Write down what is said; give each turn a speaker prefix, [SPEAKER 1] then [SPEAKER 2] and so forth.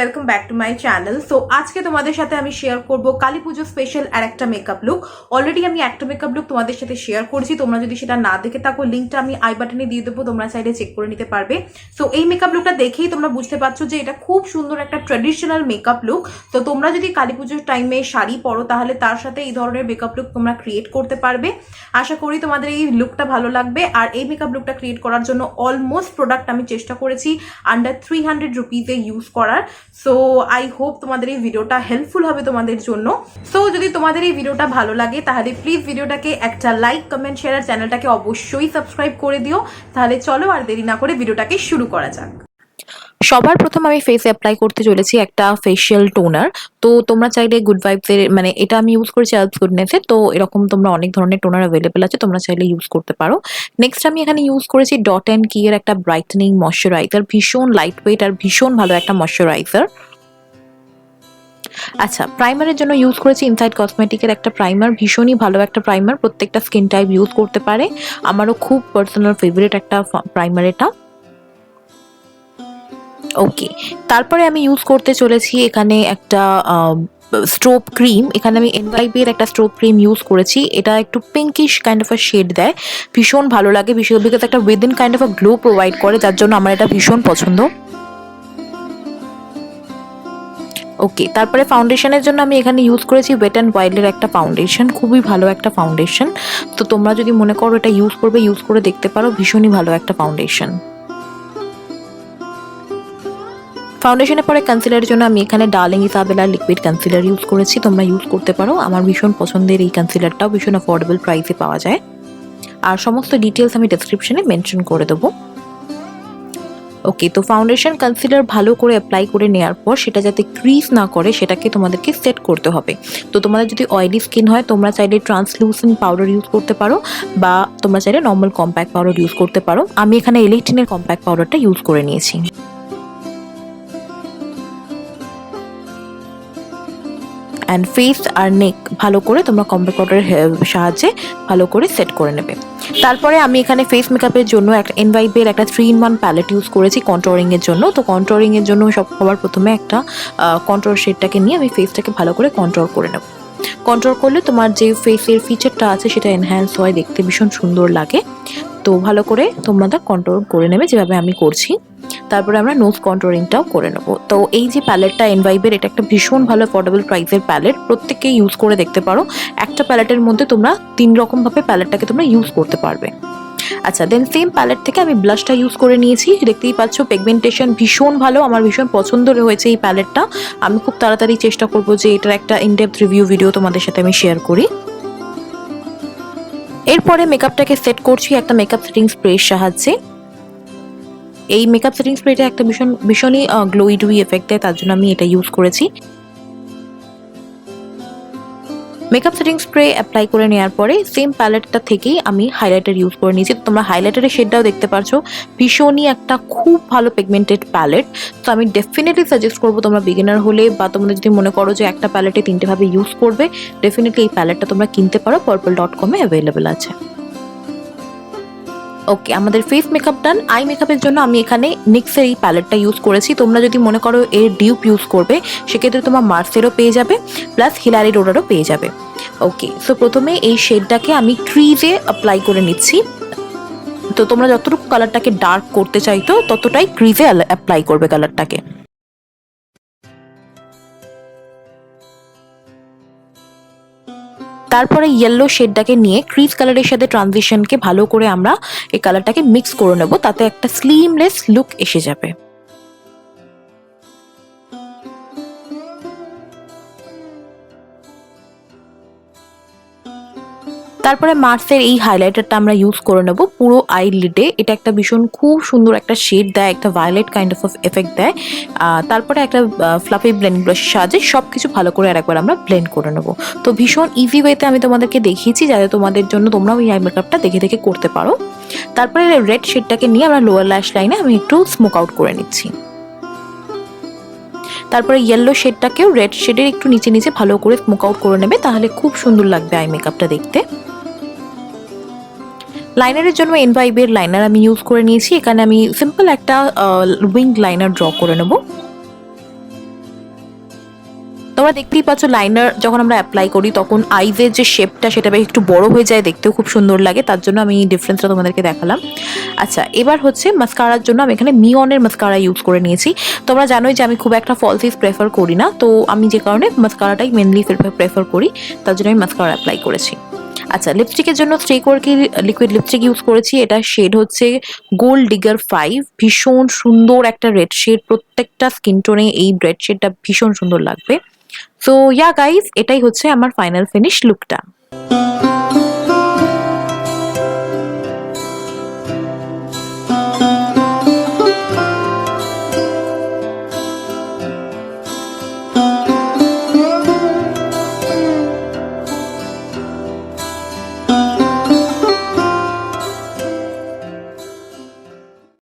[SPEAKER 1] Welcome back to my channel. So আজকে তোমাদের সাথে আমি শেয়ার করব কালী পুজো স্পেশাল আর একটা মেকআপ লুক। অলরেডি আমি একটা মেকআপ লুক তোমাদের সাথে শেয়ার করেছি, তোমরা যদি সেটা না দেখে থাকো লিঙ্কটা আমি আই বাটনে দিয়ে দেবো, তোমরা চাইলে চেক করে নিতে পারবে। সো এই মেকআপ লুকটা দেখেই তোমরা বুঝতে পারছো যে এটা খুব সুন্দর একটা ট্র্যাডিশনাল মেকআপ লুক। তো তোমরা যদি কালী পুজোর টাইমে শাড়ি পরো তাহলে তার সাথে এই ধরনের মেকআপ লুক তোমরা ক্রিয়েট করতে পারবে। আশা করি তোমাদের এই লুকটা ভালো লাগবে। আর এই মেকআপ লুকটা ক্রিয়েট করার জন্য অলমোস্ট প্রোডাক্ট আমি চেষ্টা করেছি আন্ডার 300 রুপিজে ইউজ করার। সো আই হোপ তোমাদের এই ভিডিওটা হেল্পফুল হবে তোমাদের জন্য। সো যদি তোমাদের এই ভিডিওটা ভালো লাগে তাহলে প্লিজ ভিডিওটাকে একটা লাইক, কমেন্ট, শেয়ার আর চ্যানেলটাকে অবশ্যই সাবস্ক্রাইব করে দিও। তাহলে চলো আর দেরি না করে ভিডিওটাকে শুরু করা যাক।
[SPEAKER 2] সবার প্রথম আমি ফেসে অ্যাপ্লাই করতে চলেছি একটা ফেশিয়াল টোনার। তো তোমরা চাইলে গুড ভাইবসের, মানে এটা আমি ইউজ করেছি এলস গুডনেসের, তো এরকম তোমরা অনেক ধরনের টোনার অ্যাভেলেবেল আছে, তোমরা চাইলে ইউজ করতে পারো। নেক্সট আমি এখানে ইউজ করেছি ডট অ্যান্ড কি এর একটা ব্রাইটেনিং ময়শ্চারাইজার, ভীষণ লাইট ওয়েট আর ভীষণ ভালো একটা ময়শ্চারাইজার। আচ্ছা, প্রাইমারের জন্য ইউজ করেছি ইনসাইড কসমেটিকের একটা প্রাইমার, ভীষণই ভালো একটা প্রাইমার, প্রত্যেকটা স্কিন টাইপ ইউজ করতে পারে। আমারও খুব পার্সোনাল ফেভারিট একটা প্রাইমার এটা। ওকে, তারপরে আমি ইউজ করতে চলেছি এখানে একটা স্ট্রোব ক্রিম। এখানে আমি এনভাইবের একটা স্ট্রোব ক্রিম ইউজ করেছি, এটা একটু pinkish kind of a shade দেয়, ভীষণ ভালো লাগে, বিশেষ বিকজ একটা within kind of a glow provide করে, যার জন্য আমার এটা ভীষণ পছন্দ। ওকে, তারপরে ফাউন্ডেশনের জন্য আমি এখানে ইউজ করেছি ওয়েট অ্যান্ড ওয়াইল্ডের একটা ফাউন্ডেশন, খুবই ভালো একটা ফাউন্ডেশন। তো তোমরা যদি মনে করো এটা ইউজ করবে, ইউজ করে দেখতে পারো, ভীষণই ভালো একটা ফাউন্ডেশন। ফাউন্ডেশনের পরে কনসিলারের জন্য আমি এখানে darling Isabella liquid concealer use করেছি, তোমরা ইউজ করতে পারো। আমার ভীষণ পছন্দের এই কনসিলারটাও ভীষণ অ্যাফোর্ডেবল প্রাইসে পাওয়া যায়, আর সমস্ত ডিটেলস আমি ডেসক্রিপশনে মেনশন করে দেবো। ওকে, তো ফাউন্ডেশন কনসিলার ভালো করে অ্যাপ্লাই করে নেওয়ার পর সেটা যাতে ক্রিজ না করে সেটাকে তোমাদেরকে সেট করতে হবে। তো তোমাদের যদি অয়েলি স্কিন হয় তোমরা চাইলে ট্রান্সলুসেন্ট পাউডার ইউজ করতে পারো, বা তোমরা চাইলে নর্মাল কম্প্যাক্ট পাউডার ইউজ করতে পারো। আমি এখানে এল18-এর কম্প্যাক্ট পাউডারটা ইউজ করে নিয়েছি। অ্যান্ড ফেস আর নেক ভালো করে তোমরা কম্প্যাক্ট পাউডারের সাহায্যে ভালো করে সেট করে নেবে। তারপরে আমি এখানে ফেস মেকআপের জন্য একটা এনভাইবের একটা 3-in-1 প্যালেট ইউজ করেছি কন্ট্রোরিংয়ের জন্য। তো কন্ট্রোরিংয়ের জন্য সবার প্রথমে একটা কন্ট্রোর শেডটাকে নিয়ে আমি ফেসটাকে ভালো করে কন্ট্রোল করে নেব। কন্ট্রোল করলে তোমার যে ফেসের ফিচারটা আছে সেটা এনহ্যান্স হয়, দেখতে ভীষণ সুন্দর লাগে। তো ভালো করে তোমরা কন্ট্রোল করে নেবে যেভাবে আমি করছি। তারপরে আমরা নোজ কন্ট্রোলিংটাও করে নেব। তো এই যে প্যালেটটা এনভাইবের, এটা একটা ভীষণ ভালো অ্যাফোর্ডেবল প্রাইসের প্যালেট, প্রত্যেককেই ইউজ করে দেখতে পারো। একটা প্যালেটের মধ্যে তোমরা 3 রকমভাবে প্যালেটটাকে তোমরা ইউজ করতে পারবে। আচ্ছা, দেন সেম প্যালেট থেকে আমি ব্লাশটা ইউজ করে নিয়েছি, দেখতেই পাচ্ছ পিগমেন্টেশন ভীষণ ভালো, আমার ভীষণ পছন্দ হয়েছে এই প্যালেটটা। আমি খুব তাড়াতাড়ি চেষ্টা করব যে এটার একটা ইনডেপথ রিভিউ ভিডিও তোমাদের সাথে আমি শেয়ার করি। এরপরে মেকআপটাকে সেট করছি একটা মেকআপ সেটিং স্প্রের সাহায্যে। এই মেকআপ সেটিং স্প্রেটা একটা ভীষণই গ্লোই ডুই এফেক্ট দেয়, তার জন্য আমি এটা ইউজ করেছি। মেকআপ সেটিং স্প্রে অ্যাপ্লাই করে নেওয়ার পরে সেম প্যালেটটা থেকেই আমি হাইলাইটার ইউজ করে নিয়েছি। তোমরা হাইলাইটারের শেডটাও দেখতে পারছো, ভীষণই একটা খুব ভালো পিগমেন্টেড প্যালেট। তো আমি ডেফিনেটলি সাজেস্ট করবো তোমরা বিগিনার হলে বা তোমরা যদি মনে করো যে একটা প্যালেটে 3টে ভাবে ইউজ করবে, ডেফিনেটলি এই প্যালেটটা তোমরা কিনতে পারো, purple.com-এ অ্যাভেলেবেল আছে। ওকে, আমাদের ফেস মেকআপ ডান। আই মেকআপের জন্য আমি এখানে নিক্সের এই প্যালেটটা ইউজ করেছি। তোমরা যদি মনে করো এর ডিউপ ইউজ করবে সেক্ষেত্রে তোমার মার্সেরও পেয়ে যাবে, প্লাস হিলারি রোডারও পেয়ে যাবে। ওকে, সো প্রথমে এই শেডটাকে আমি ক্রিজে অ্যাপ্লাই করে নিচ্ছি। তো তোমরা যতটুকু কালারটাকে ডার্ক করতে চাইতো ততটাই ক্রিজে অ্যাপ্লাই করবে কালারটাকে। তারপরে ইয়েলো শেডটাকে নিয়ে ক্রিজ কালারের সাথে ট্রানজিশনকে ভালো করে আমরা এই কালারটাকে মিক্স করে নেব, তাতে একটা স্লিমলেস লুক এসে যাবে। তারপরে মার্সের এই হাইলাইটারটা আমরা ইউজ করে নেব পুরো আই লিডে। এটা একটা ভীষণ খুব সুন্দর একটা শেড দেয়, একটা ভায়োলেট কাইন্ড অফ এফেক্ট দেয়। তারপরে একটা ফ্লাফি ব্লেন্ড ব্রাশের সাহায্যে সব কিছু ভালো করে আরেকবার আমরা ব্লেন্ড করে নেব। তো ভীষণ ইজি ওয়েতে আমি তোমাদেরকে দেখিয়েছি যাতে তোমাদের জন্য তোমরাও এই আই মেকআপটা দেখে দেখে করতে পারো। তারপরে রেড শেডটাকে নিয়ে আমরা লোয়ার ল্যাশ লাইনে আমি একটু স্মোক আউট করে নিচ্ছি। তারপরে ইয়েলো শেডটাকেও রেড শেডের একটু নিচে নিচে ভালো করে স্মোক আউট করে নেবে, তাহলে খুব সুন্দর লাগবে আই মেকআপটা দেখতে। লাইনারের জন্য এনভাইবের লাইনার আমি ইউজ করে নিয়েছি। এখানে আমি সিম্পল একটা উইং লাইনার ড্র করে নেব। তোমরা দেখতেই পাচ্ছ লাইনার যখন আমরা অ্যাপ্লাই করি তখন আইজের যে শেপটা সেটা বেশ একটু বড় হয়ে যায়, দেখতেও খুব সুন্দর লাগে, তার জন্য আমি এই ডিফারেন্সটা তোমাদেরকে দেখালাম। আচ্ছা, এবার হচ্ছে মাস্কারার জন্য আমি এখানে মিওনের মাস্কারা ইউজ করে নিয়েছি। তোমরা জানোই যে আমি খুব একটা ফলসিস প্রেফার করি না, তো আমি যে কারণে মাস্কারাটাই মেনলি প্রেফার করি, তার জন্য আমি মাস্কারা অ্যাপ্লাই করেছি। আচ্ছা, লিপস্টিকের জন্য Quirky লিকুইড লিপস্টিক ইউজ করেছি। এটা শেড হচ্ছে গোল্ড ডিগার 5, ভীষণ সুন্দর একটা রেড শেড, প্রত্যেকটা স্কিন টোনে এই রেড শেডটা ভীষণ সুন্দর লাগবে। সো ইয়া গাইজ, এটাই হচ্ছে আমার ফাইনাল ফিনিশ লুকটা।